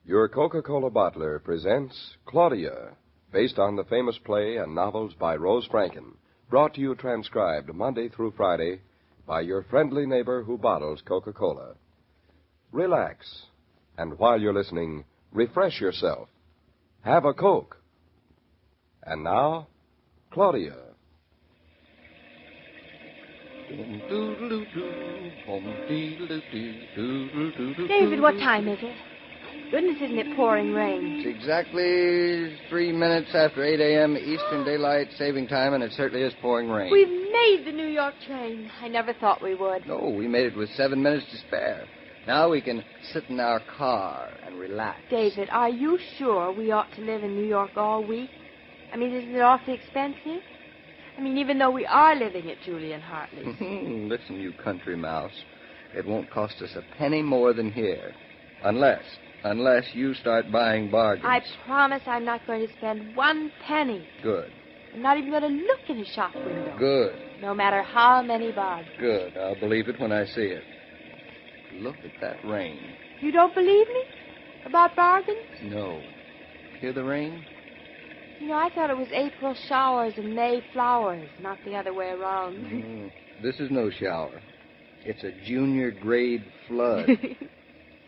Your Coca-Cola bottler presents Claudia, based on the famous play and novels by Rose Franken, brought to you transcribed Monday through Friday by your friendly neighbor who bottles Coca-Cola. Relax, and while you're listening, refresh yourself. Have a Coke. And now, Claudia. David, what time is it? Goodness, isn't it pouring rain? It's exactly 3 minutes after 8 a.m. Eastern Daylight Saving Time, and it certainly is pouring rain. We've made the New York train. I never thought we would. No, we made it with 7 minutes to spare. Now we can sit in our car and relax. David, are you sure we ought to live in New York all week? I mean, isn't it awfully expensive? I mean, even though we are living at Julie and Hartley's. Listen, you country mouse. It won't cost us a penny more than here. Unless you start buying bargains. I promise I'm not going to spend 1 penny. Good. I'm not even going to look in a shop window. Good. No matter how many bargains. Good. I'll believe it when I see it. Look at that rain. You don't believe me? About bargains? No. Hear the rain? You know, I thought it was April showers and May flowers, not the other way around. This is no shower. It's a junior grade flood.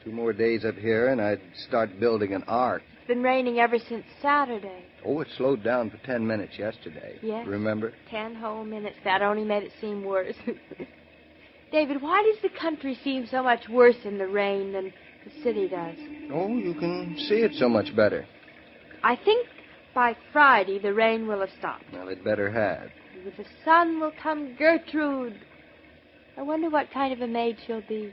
2 more days up here, and I'd start building an ark. It's been raining ever since Saturday. Oh, it slowed down for 10 minutes yesterday. Yes. Remember? 10 whole minutes. That only made it seem worse. David, why does the country seem so much worse in the rain than the city does? Oh, you can see it so much better. I think by Friday the rain will have stopped. Well, it better have. With the sun will come Gertrude. I wonder what kind of a maid she'll be.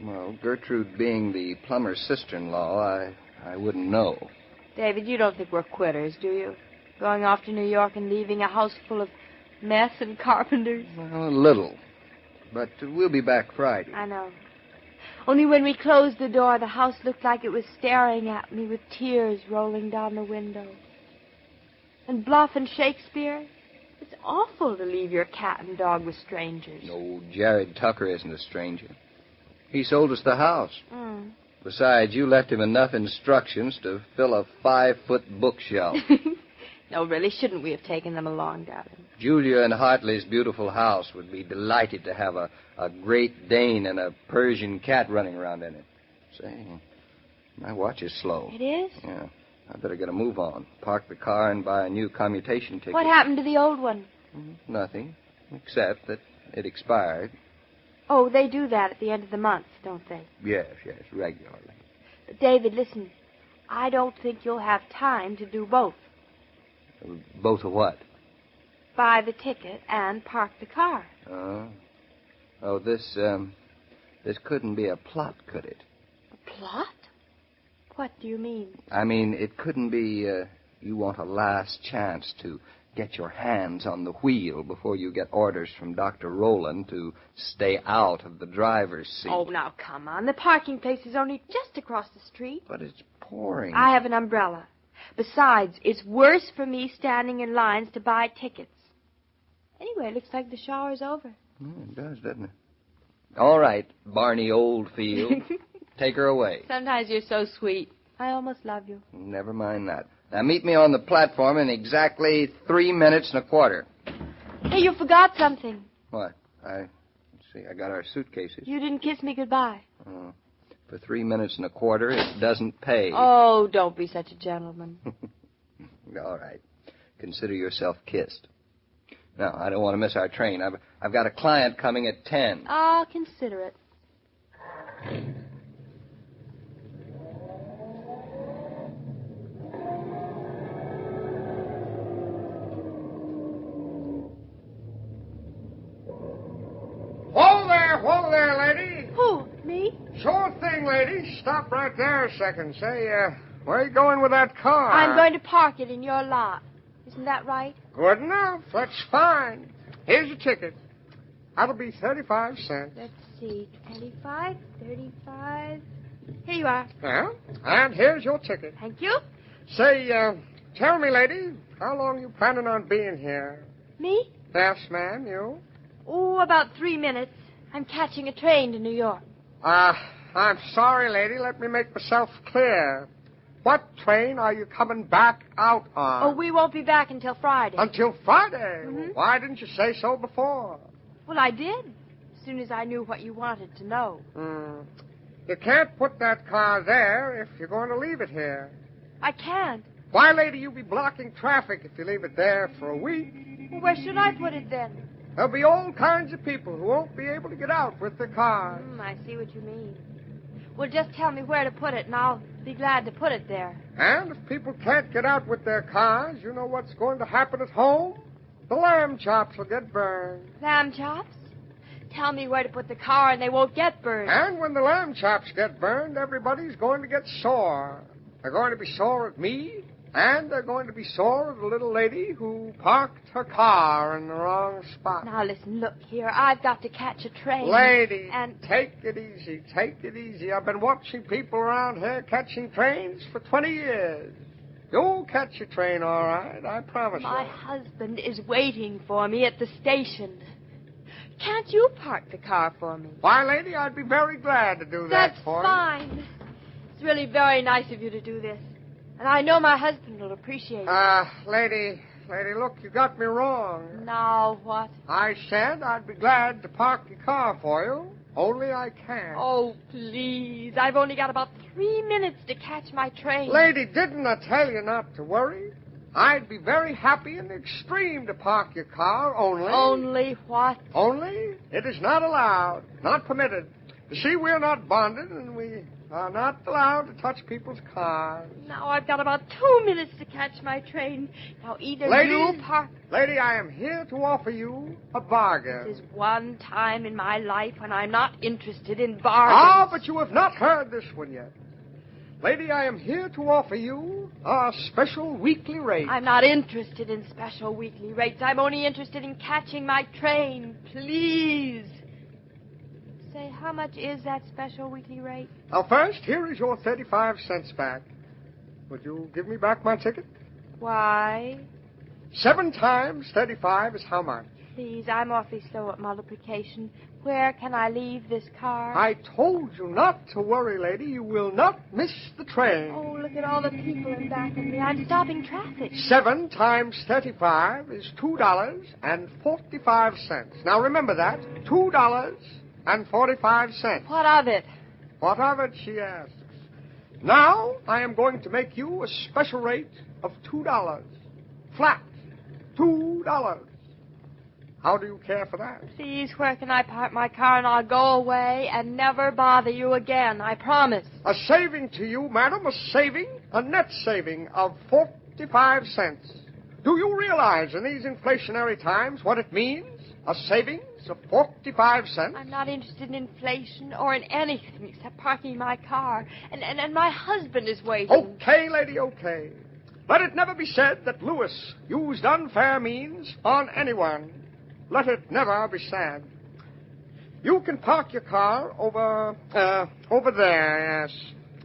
Well, Gertrude being the plumber's sister-in-law, I wouldn't know. David, you don't think we're quitters, do you? Going off to New York and leaving a house full of mess and carpenters? Well, a little. But we'll be back Friday. I know. Only when we closed the door, the house looked like it was staring at me with tears rolling down the window. And Bluff and Shakespeare? It's awful to leave your cat and dog with strangers. No, Jared Tucker isn't a stranger. He sold us the house. Besides, you left him enough instructions to fill a 5-foot bookshelf. No, really, shouldn't we have taken them along, darling? Julia and Hartley's beautiful house would be delighted to have a Great Dane and a Persian cat running around in it. Say, my watch is slow. It is? Yeah. I better get a move on. Park the car and buy a new commutation ticket. What happened to the old one? Nothing, except that it expired. Oh, they do that at the end of the month, don't they? Yes, regularly. But, David, listen. I don't think you'll have time to do both. Both of what? Buy the ticket and park the car. Oh, this couldn't be a plot, could it? A plot? What do you mean? I mean, it couldn't be, you want a last chance to get your hands on the wheel before you get orders from Dr. Rowland to stay out of the driver's seat. Oh, now, come on. The parking place is only just across the street. But it's pouring. I have an umbrella. Besides, it's worse for me standing in lines to buy tickets. Anyway, it looks like the shower's over. It does, doesn't it? All right, Barney Oldfield. Take her away. Sometimes you're so sweet. I almost love you. Never mind that. Now, meet me on the platform in exactly 3 minutes and a quarter. Hey, you forgot something. What? Let's see, I got our suitcases. You didn't kiss me goodbye. For 3 minutes and a quarter, it doesn't pay. Oh, don't be such a gentleman. All right. Consider yourself kissed. Now, I don't want to miss our train. I've got a client coming at 10. I'll consider it. Whoa there, lady. Who? Me? Sure thing, lady. Stop right there a second. Say, where are you going with that car? I'm going to park it in your lot. Isn't that right? Good enough. That's fine. Here's your ticket. That'll be 35 cents. Let's see. 25, 35. Here you are. Yeah? And here's your ticket. Thank you. Say, tell me, lady, how long you planning on being here? Me? Yes, ma'am, you? Oh, about 3 minutes. I'm catching a train to New York. I'm sorry, lady. Let me make myself clear. what train are you coming back out on? Oh, we won't be back until Friday. Until Friday? Mhm. Why didn't you say so before? Well, I did, as soon as I knew what you wanted to know. You can't put that car there if you're going to leave it here. I can't. Why, lady, you'll be blocking traffic if you leave it there for a week. Well, where should I put it then? There'll be all kinds of people who won't be able to get out with their cars. I see what you mean. Well, just tell me where to put it, and I'll be glad to put it there. And if people can't get out with their cars, you know what's going to happen at home? The lamb chops will get burned. Lamb chops? Tell me where to put the car, and they won't get burned. And when the lamb chops get burned, everybody's going to get sore. They're going to be sore at me, and they're going to be sore at the little lady who parked her car in the wrong spot. Now, listen, look here. I've got to catch a train. Lady, And take it easy. Take it easy. I've been watching people around here catching trains for 20 years. You'll catch a train, all right, I promise my you. husband is waiting for me at the station. Can't you park the car for me? Why, lady, I'd be very glad to do that That's for you. fine. It's really very nice of you to do this. And I know my husband will appreciate it. Lady, look, you got me wrong. Now what? I said I'd be glad to park your car for you, only I can't. Oh, please. I've only got about 3 minutes to catch my train. Lady, didn't I tell you not to worry? I'd be very happy in the extreme to park your car, only... Only what? Only it is not allowed, not permitted. You see, we're not bonded, and we are not allowed to touch people's cars. Now I've got about 2 minutes to catch my train. Now either Lady, you park... Lady, I am here to offer you a bargain. This is one time in my life when I'm not interested in bargains. But you have not heard this one yet. Lady, I am here to offer you a special weekly rate. I'm not interested in special weekly rates. I'm only interested in catching my train. Please. Say, how much is that special weekly rate? Now, first, here is your 35 cents back. Would you give me back my ticket? Why? 7 times 35 is how much? Please, I'm awfully slow at multiplication. Where can I leave this car? I told you not to worry, lady. You will not miss the train. Oh, look at all the people in back of me. I'm stopping traffic. 7 times 35 is $2.45. Now, remember that. $2.45. What of it? What of it, she asks. Now, I am going to make you a special rate of $2. Flat. $2. How do you care for that? Please, where can I park my car and I'll go away and never bother you again, I promise. A saving to you, madam, a net saving of 45 cents. Do you realize in these inflationary times what it means? A savings of 45 cents? I'm not interested in inflation or in anything except parking my car. And my husband is waiting. Okay, lady, okay. Let it never be said that Lewis used unfair means on anyone. Let it never be said. You can park your car over there, yes.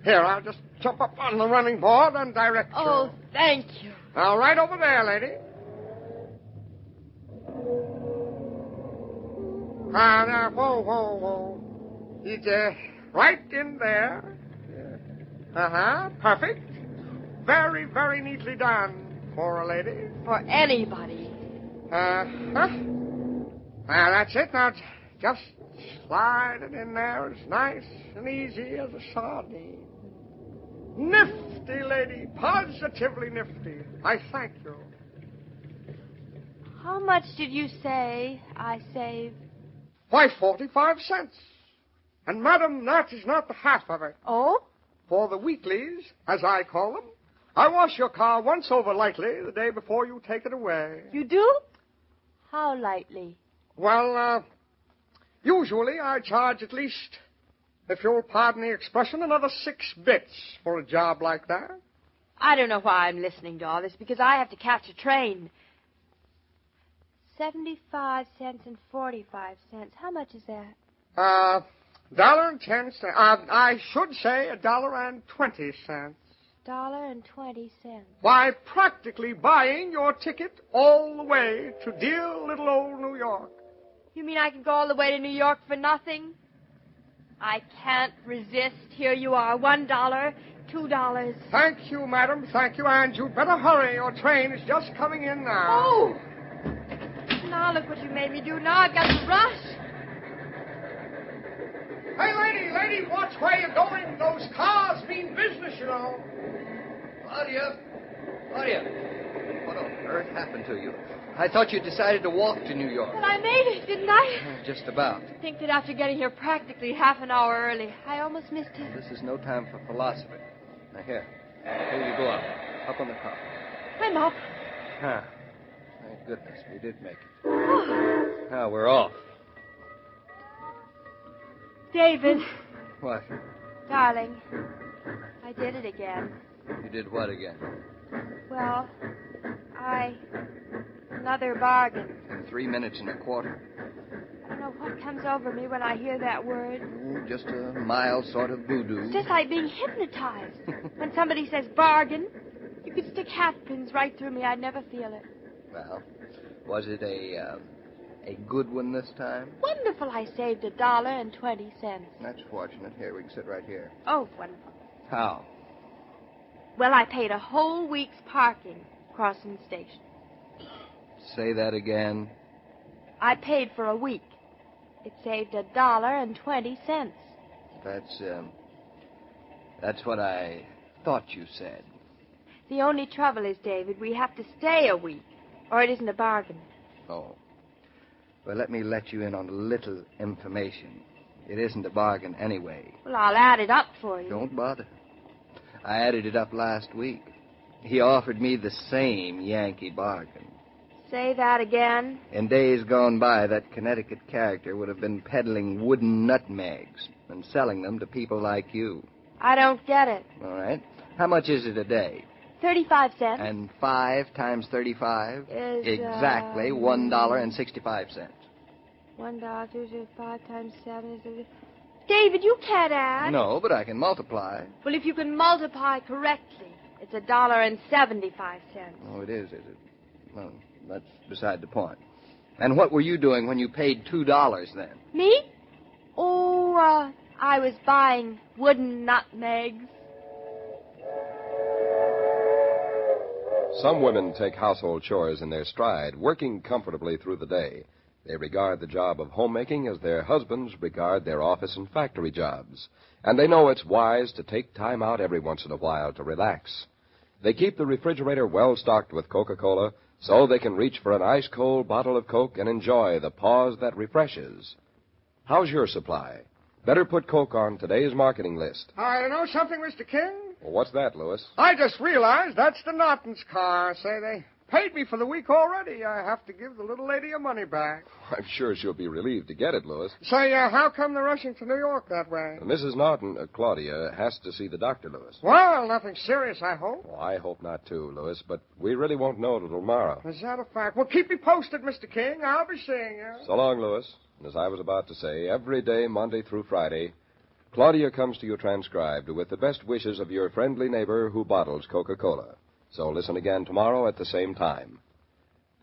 Here, I'll just jump up on the running board and direct you. Oh, thank you. Now, right over there, lady. Now, whoa. It's right in there. Perfect. Very, very neatly done for a lady. For anybody. Well, that's it. Now, just slide it in there as nice and easy as a sardine. Nifty, lady. Positively nifty. I thank you. How much did you say I saved? Why, 45 cents. And, madam, that is not the half of it. Oh? For the weeklies, as I call them, I wash your car once over lightly the day before you take it away. You do? How lightly? Well, usually I charge at least, if you'll pardon the expression, another 6 bits for a job like that. I don't know why I'm listening to all this, because I have to catch a train. 75 cents and 45 cents. How much is that? $1.10. I should say $1.20. $1.20. Why, practically buying your ticket all the way to dear little old New York. You mean I can go all the way to New York for nothing? I can't resist. Here you are, $1. $2. Thank you, madam. Thank you. And you'd better hurry. Your train is just coming in now. Oh! Now look what you made me do. Now I've got to rush. Hey, lady, watch where you're going. Those cars mean business, you know. Claudia, what on earth happened to you? I thought you decided to walk to New York. But I made it, didn't I? Just about. I think that after getting here practically half an hour early, I almost missed it. This is no time for philosophy. Now, here you go up. Up on the car. I'm up. Huh. Thank goodness we did make it. Now we're off. David. What? Darling, I did it again. You did what again? Well, another bargain. In 3 minutes and a quarter. I don't know what comes over me when I hear that word. Oh, just a mild sort of voodoo. It's just like being hypnotized. When somebody says bargain, you could stick hat pins right through me. I'd never feel it. Well, was it a good one this time? Wonderful. I saved $1.20. That's fortunate. Here, we can sit right here. Oh, wonderful. How? Well, I paid a whole week's parking crossing the station. Say that again. I paid for a week. It saved $1.20. That's what I thought you said. The only trouble is, David, we have to stay a week, or it isn't a bargain. Oh. Well, let me let you in on a little information. It isn't a bargain anyway. Well, I'll add it up for you. Don't bother. I added it up last week. He offered me the same Yankee bargain. Say that again. In days gone by, that Connecticut character would have been peddling wooden nutmegs and selling them to people like you. I don't get it. All right. How much is it a day? 35 cents. And 5 times 35? Is, exactly $1.65. $1.25 times 7 is... David, you can't add. No, but I can multiply. Well, if you can multiply correctly, it's $1.75. Oh, it is it? Well, that's beside the point. And what were you doing when you paid $2 then? Me? Oh, I was buying wooden nutmegs. Some women take household chores in their stride, working comfortably through the day. They regard the job of homemaking as their husbands regard their office and factory jobs. And they know it's wise to take time out every once in a while to relax. They keep the refrigerator well stocked with Coca-Cola so they can reach for an ice-cold bottle of Coke and enjoy the pause that refreshes. How's your supply? Better put Coke on today's marketing list. I know something, Mr. King? Well, what's that, Louis? I just realized that's the Naughton's car. Say, they paid me for the week already. I have to give the little lady her money back. I'm sure she'll be relieved to get it, Louis. Say, how come they're rushing to New York that way? Mrs. Naughton, Claudia, has to see the doctor, Louis. Well, nothing serious, I hope. Oh, I hope not, too, Louis, but we really won't know till tomorrow. Is that a fact? Well, keep me posted, Mr. King. I'll be seeing you. So long, Louis. And as I was about to say, every day, Monday through Friday, Claudia comes to you transcribed with the best wishes of your friendly neighbor who bottles Coca-Cola. So listen again tomorrow at the same time.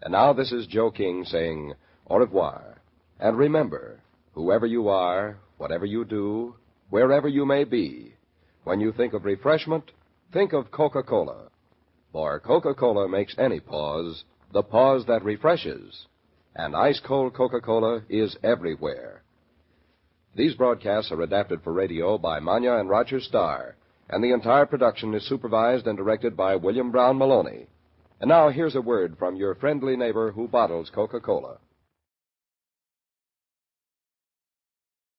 And now this is Joe King saying au revoir. And remember, whoever you are, whatever you do, wherever you may be, when you think of refreshment, think of Coca-Cola. For Coca-Cola makes any pause the pause that refreshes. And ice-cold Coca-Cola is everywhere. These broadcasts are adapted for radio by Manya and Roger Starr, and the entire production is supervised and directed by William Brown Meloney. And now here's a word from your friendly neighbor who bottles Coca-Cola.